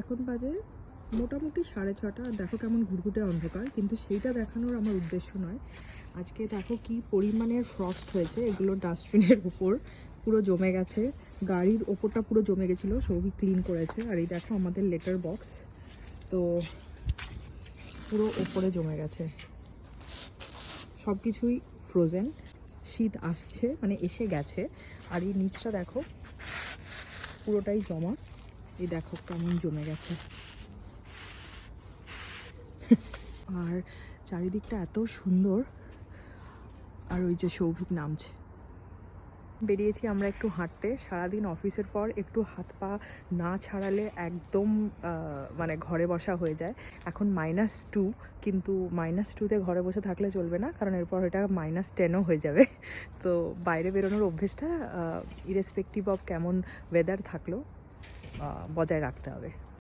এখন বাজে মোটামুটি 6:30। আর দেখো কেমন ঘুরঘুটে অন্ধকার, কিন্তু সেইটা দেখানোর আমার উদ্দেশ্য নয়। আজকে দেখো কি পরিমাণের ফ্রস্ট হয়েছে, এগুলো ডাস্টবিনের উপর পুরো জমে গেছে, গাড়ির ওপরটা পুরো জমে গেছিলো, সৌভিক ক্লিন করেছে। আর এই দেখো আমাদের লেটার বক্স তো পুরো ওপরে জমে গেছে, সব কিছুই ফ্রোজেন। শীত আসছে, মানে এসে গেছে। আর এই নিচটা দেখো পুরোটাই জমা, এই দেখো কেমন জমে গেছে। আর চারিদিকটা এত সুন্দর। আর ওই যে সৌভিক নামছে। বেরিয়েছি আমরা একটু হাঁটতে। সারাদিন অফিসের পর একটু হাত পা না ছাড়ালে একদম মানে ঘরে বসা হয়ে যায়। এখন -2, কিন্তু -2তে ঘরে বসে থাকলে চলবে না, কারণ এরপর এটা -10ও হয়ে যাবে। তো বাইরে বেরোনোর অভ্যেসটা ইরেসপেক্টিভ অফ কেমন ওয়েদার থাকলেও বজায় রাখতে হবে।